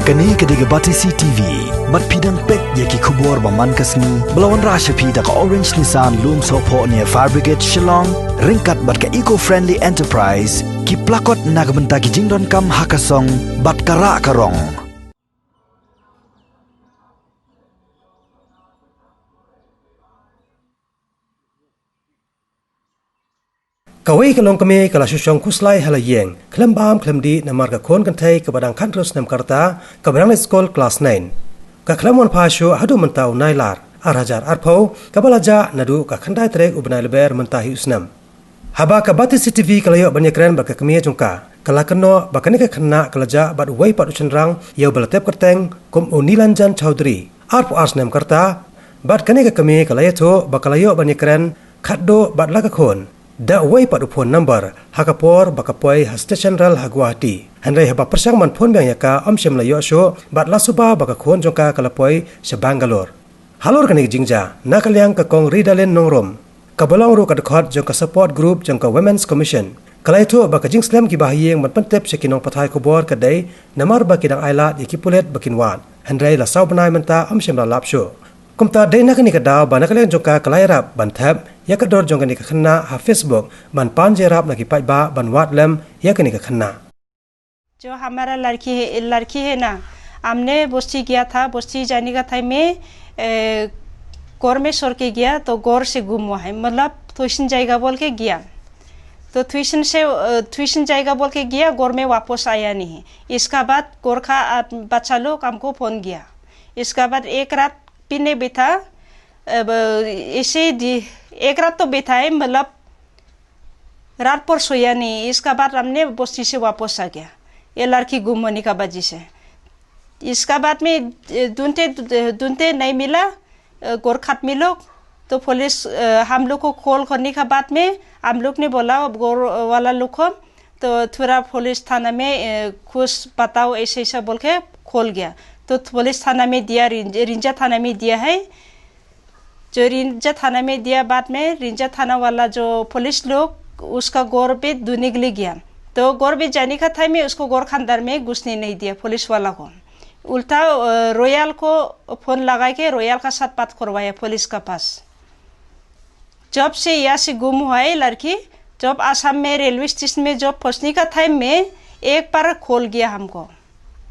Kani kediga Batisi TV, mat pidang pek yaki kubur baman kasni, belawan rasha pida ka Orange Nissan Loom Sopo near Fire Brigade Shillong, ringkat bat ka eco-friendly enterprise, ki plakot nagbenta ki jingdon kam hakasong, bat kara karong. Kawai kalong kami kala susong kuslai halayeng klem bam klem di namar ka kon kan thai ka badang kan terus nam karta ka badang skol class 9 ka klem wan phasho hadu mentau nailar arhajar arpho ka balaja nadu ka khandai trek ubnai leber mentahi usnam haba ka Batisi TV kala yo banyakren ba ka kami jungka kala keno ba kani ka khanna kala ja bad wai pat uchenrang yo balatep kerteng kum Unilanjan Chaudhary arpo asnam karta bad kani ka kami kala yo ba kala yo banyakren khaddo bad laka khon da way padu phone number hakapor bakapoi station ral Guwahati handai haba persang man phone bang yaka omsem la yosho bat lasuba bakakhon jongka kalapoi se Bangalore halor kanik jingja nakalyang ka kong ridalen nongrom kabalong ro kadkhot jongka support group jongka women's commission kalaito baka jing slam ki bahiyeng man pantep se kinong pathai khobor kadai namar bakidang ailat ikipulet bakinwan handai la saubanai menta omsem la lapsho kumta dena kani kadaw banakalen jongka kalairap banthap yakador jongkani ka khanna ha Facebook ban panjerap naki पाइबा ban वाटलम yakani का खन्ना जो हमारा लड़की है ना हमने बस्ती गया था बस्ती जाने का था मैं गौर में सर के गया तो गौर से गुम हुआ है मतलब ट्यूशन जाएगा बोल के गया तो ट्यूशन जाएगा बोल के गया गौर में वापस आया नहीं इसका बाद गौर का बच्चा लोग हमको फोन किया इसका बाद एक रात पीने बैठा ऐसे एक रात तो बैठा है मतलब रात पर सोया नहीं इसका बाद हमने बस्ती से वापस आ गया ये लड़की गुम होने का वजह से इसका बाद में ढूंढते नहीं मिला गोरखात में लोग तो पुलिस हम लोग को कॉल करने का बाद में हम लोग ने बोला गोर वाला लोग को तो थोड़ा पुलिस थाना में कुछ बताओ ऐसे ऐसा बोल के खोल गया तो पुलिस थाना में दिया रिंजा थाना में दिया है जो रिंजा थाना में दिया बाद में रिंजा थाना वाला जो पुलिस लोग उसका गौर पे ढूंढने के लिए गया तो गौर पे जाने का था मैं उसको गौर खंडर में घुसने नहीं दिया पुलिस वाला को उल्टा रॉयल को फोन लगा के रॉयल का साथ बात करवाया पुलिस का पास जब से यहाँ से गुम हुआ है लड़की जब आसाम में रेलवे स्टेशन में जब पहुँचने का था मैं एक बार खोल गया हमको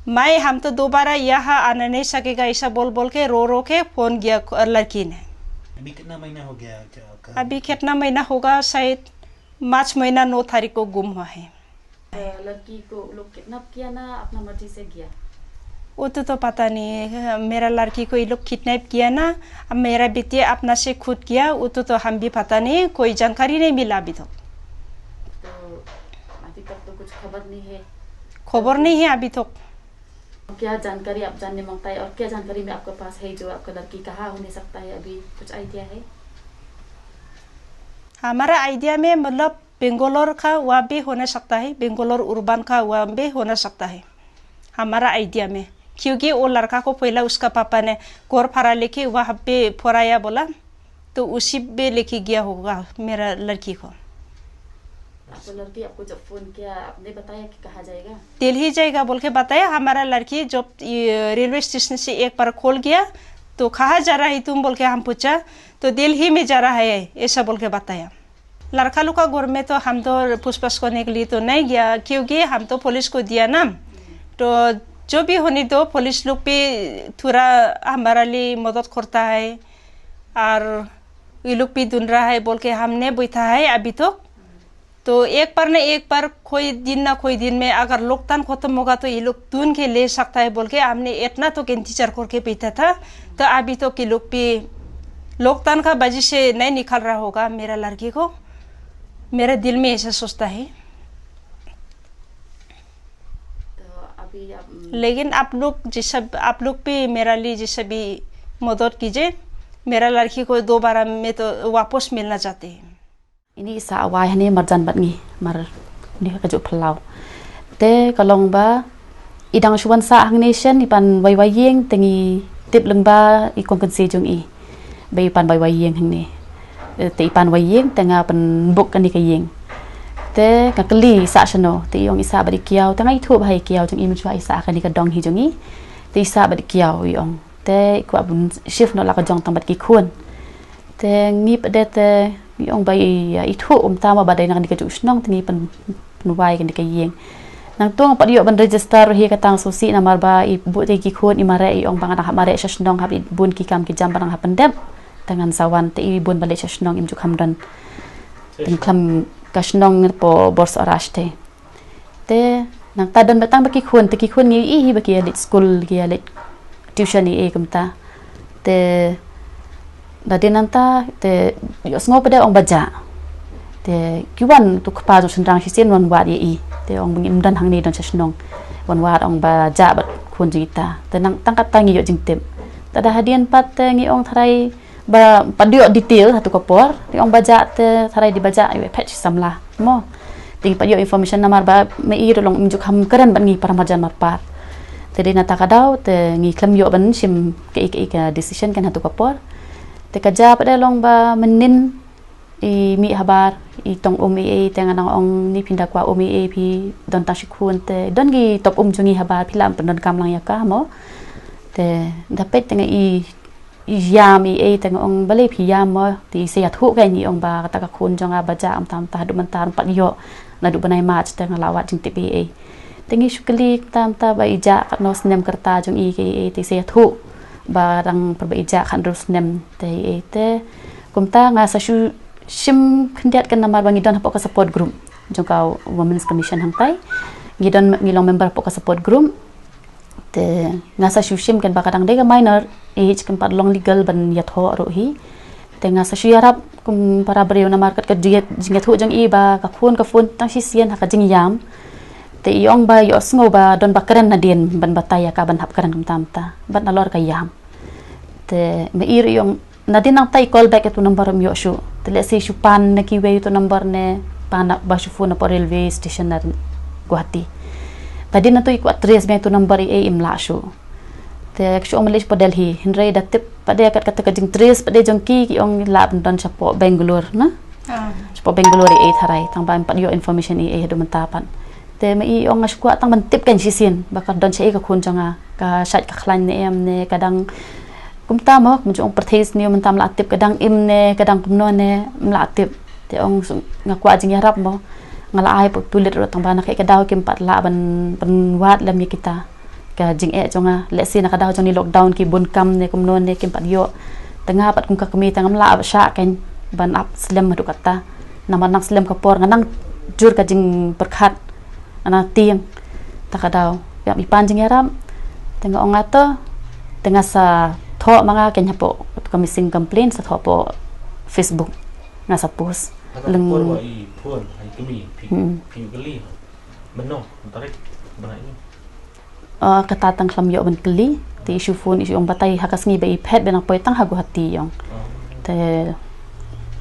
मैं हम तो दोबारा यहाँ आना नहीं सकेगा ऐसा बोल के रो के फोन किया लड़की ने अभी कितना महीना हो गया आपका? अभी कितना महीना होगा शायद मार्च महीना 9 तारीख को गुम हुआ है लड़की को लोग किडनैप किया ना अपना मर्जी से किया वो तो पता नहीं है मेरा लड़की को ये लोग किडनैप किया ना अब मेरा बेटी अपना से खुद किया वो तो हम भी पता नहीं कोई जानकारी नहीं मिला अभी तक अभी तक तो कुछ खबर नहीं है अभी तक क्या जानकारी आप जानने मांगता है और क्या जानकारी में आपके पास है जो आपका लड़की कहाँ होने सकता है अभी कुछ आइडिया है हमारा आइडिया में मतलब बेंगलोर का वहाँ भी होना सकता है बेंगलोर उर्बन का वहाँ भी होना सकता है हमारा आइडिया में क्योंकि वो लड़का को पहला उसका पापा ने गोर फारा लेके वहाँ पे फोराया बोला तो उसी पे लेके गया होगा मेरा लड़की को आपको लड़की आपको जब फोन किया आपने बताया कि कहाँ जाएगा दिल्ली जाएगा बोल के बताया हमारा लड़की जब रेलवे स्टेशन से एक बार खोल गया तो कहाँ जा रहा है तुम बोल के हम पूछा तो दिल्ली में जा रहा है ऐसा बोल के बताया लड़का लोग का घर में तो हम तो पूछताछ करने के लिए तो नहीं गया क्योंकि हम तो पुलिस को दिया ना तो जो भी होने दो पुलिस लोग भी थोड़ा हमारा लिए मदद करता है और ये लोग भी ढूंढ रहा है बोल के हमने बैठा है अभी तो एक बार न एक बार कोई दिन में अगर लोकतान खत्म होगा तो ये लोग ढूंढ के ले सकता है बोल के हमने इतना तो इंतजार करके बैठा था तो अभी तो कि लोग भी लोकतान का वजह से नहीं निकल रहा होगा मेरा लड़की को मेरा दिल में ऐसा सोचता है तो अभी लेकिन आप लोग भी मेरा लिए जैसा भी मदद कीजिए मेरा लड़की को दोबारा में तो वापस मिलना चाहते हैं ini sa awai ni marjan bat ngi mar ni ka ju phalau te kalong ba idang suwan sa hang nation ipan wai wai yeng tengi tip leng ba I kong kan se jong I be pan wai wai yeng hang ni te ipan wai yeng tenga pan buk kan ni ka yeng te kakali sa shano te yong isa bari kiao te ngai thu bhai kiao jong im chua isa ka ni ka dong hi jongi te isa bari kiao yong te ko abun shift no la ka jong tambat ki khun te ngi pade te yong bai I thu ta ma badai nang ni ka ju snong te ni pan wai ka ni ka yeng nang tong pa yo ban register hi ka tang so si na mar ba I bu te ki khun I mare yong bang na mare sha snong ha bun ki kam ki jam bang ha pandem tangan sawan te I bun bale sha snong im ju khamdan ten klam kasnong po bors araste te nang tadan batang baki khun te ki khun ngi hi baki lit school ki lit tuition I kumta te dadinanta te yo sngo pada ong baja te kiwan tu kpa jo sendrang sisen wan wa I te ong bingim dan hangni don chasnong wan wa ong baja bat khun jita te nang tangkat tangi yo jingtem tada hadian pat te ngi ong tharai ba padio detail hatu kopor ti ong baja te tharai di baja I patch samla mo ting padio information namar ba me I long imjuk ham keren ban ngi paramajan marpar te de nata kadau te ngi klam yo ban sim ke decision kan hatu kopor te kaja pada long ba menin I mi habar I tong I tengan ong ni pindah kwa I pi don ta shikun te don gi top jungi habar pilam pendon kam lang yaka mo te dapat tenga I yam I teng ong bale pi yam mo ti se thu kai ni ong ba ta ka khun jonga baja am tam ta du mantar pat yo na du banai ma teng lawat jing ti bi tengi shukli tam ta ba ija nos nem kerta jong I ke ti se thu ba rang per ba ija khan rus nem te kumta nga sa shu shim khndiat kan namar bangi don ka support group jong ka women's commission hang tai ngidon ngilong member ka support group te ngasa shushim kan bakadang dega minor age kan padlong legal ban yatho ro hi te ngasa syarap kum para breu na market ka diet jingat hu jang iba ka khun tang sisian ha ka jing yam te yong ba yo sngo ba don bakran na din ban bataya ka ban hap karan kum tamta ban alor ka yam te me ir yong na din nang tai call back to number mi yo shu te le se shu pan na ki we to number ne panak ba shu phone na railway station na Guwahati tadi na to iku address me to number imla shu te kshu omalish po Delhi hinray datip pade kat kata kajing tres pade jongki ki ong lab don chapo Bangalore na chapo Bangalore tharai tang ba pat yo information do mentapan te me ong asku tang mentip kan sisin bakal don chei ka khun jonga ka shat ka khlan ne em ne kadang kumta mo kum perthis ni mentam la tip kadang im ne kadang kumno ne mla tip te ong ngakwa jing yarap mo ngala ai put tulit ro tang bana kai kadaw kim pat la ban wat lam mi kita ka jing jonga le si na kadaw jong ni lockdown ki bun kam ne kum non ne kim pat yo tanga pat kum ka kami tangam la ab sha kan ban up slam madu kata nama nak slam ka por nganang jur ka jing perkhat ana tiang ta kadaw ya mi pan jing yaram tanga ong ato tanga sa tho mga kanya po kami sing complaint sa tho po Facebook nga sa post leng phun hay cái mì phi cái ly bên nông tarik bên này katatang klam yo ban kli ti issue phone issue ong batay hakas ngi ba iphet benang poy tang hagu hati yong te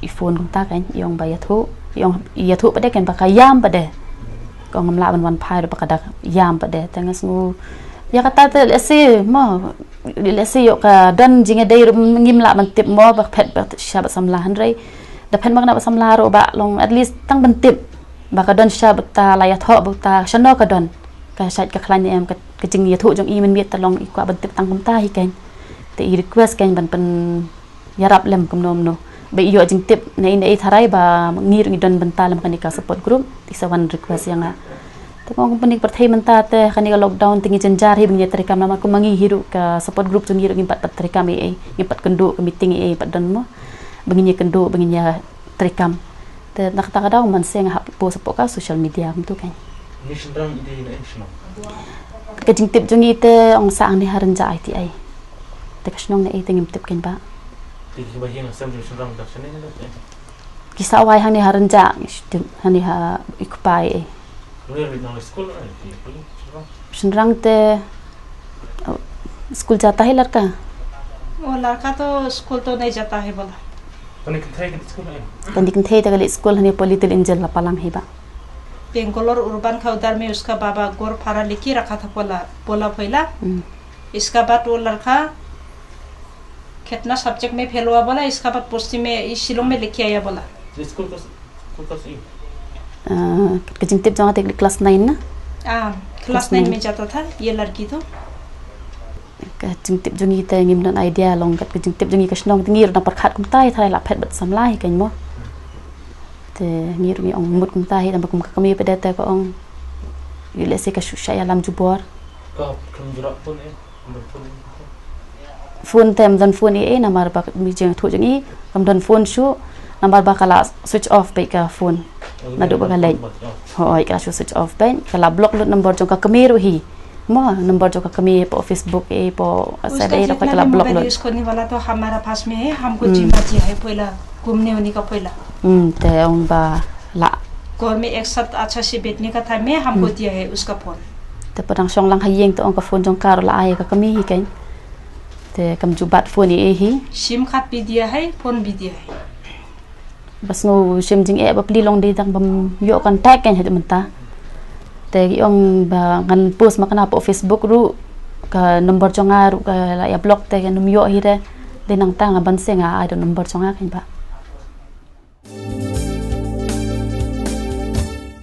iphone kum ta kan yong ba yathu pade kan ba kayam pade kong amla ban wan phai do pakada yam pade tangas ngu ya kata te lesi mo lesi yo ka dan jinga dai ngim la man tip mo ba phet ba shabat samla hanrei dapen bang na samla ro ba long at least tang bentip ba ka don shabat ta la yatho ba ta shano ka don ka sait ka khlan em ka jing yathu jong I man miet ta long I kwa bentip tang kum ta hi kan te I request kan ban pen yarap lem kum nom no ba yo jing tip na ina I tharai ba ngir ngi don bentalam kan ka support group isa wan request yang te kong kumpani perthai menta te khani ka lockdown tingi janjar hi bingi tarikam nama ku mangi hiru ka support group jong hiru ngimpat pat tarikam ngimpat kendu ka meeting pat don mo benginya kendu benginya tarikam te nak ta daw man seng hap po sa ka social media tu kan ni sendrang ide na insno ka jing tip jong ite ong sang ni haranja ITI te kasnong na ngim tip kan ba ti ba hiang sam sendrang ta sene na kisa wai hang ni haranja hani ha ikupai Luar na school na sendrang te school jata hai ladka वो लड़का तो स्कूल तो नहीं जाता है बोला Pani kentai ke school na kandikin thei tagali school hani politil angel la palang hiba Bangalore urban खौदार में उसका बाबा गोर फारा लिखी रखा था बोला पहला इसका बाद वो लड़का कितना सब्जेक्ट में फेल हुआ बोला इसका बाद पोस्टिंग में इस शिलोंग में लिखी आया बोला school ka si kejing tip jangan tek kelas 9 na class 9 में जाता था ये लड़की तो kejing tip jungi te ngim dan idea long kat kejing tip jungi kasnong ngir na perkhat kum tai thai la phet bat samlai kan mo te ngir mi ong mut kum tai dan kum kami pada te ko ong yule se ka shusha alam jubor Kau kan jerak pun phone tem dan phone e namar ba mi jeng thu jeng i kam dan phone shu namar ba kala switch off pe ka phone na do ba kala hoi ka switch off pe kala block lut number jong ka kamiru hi mo number jong ka kami po Facebook e po उसका sada e जितना kala भी block mobile lut use करने वाला तो हमारा पास में है हमको जिम्मा दिया है पहला घूमने होने का पहला te ong ba la घर में एक साथ अच्छा से बैठने का था मैं हमको दिया है उसका phone te padang song lang hayeng to ong ka phone jong kar la ai ka kami hi kan te kam jubat phone e hi SIM card भी दिया है फोन भी दिया है bas ngo sim jing e ba pli long de dang bam yo kan tag kan hedu menta te ong ba ngan post makana po Facebook ru ka number jonga ru ka la ya block te kan num yo hi de de nang ta nga ban se nga ai do number jonga kan ba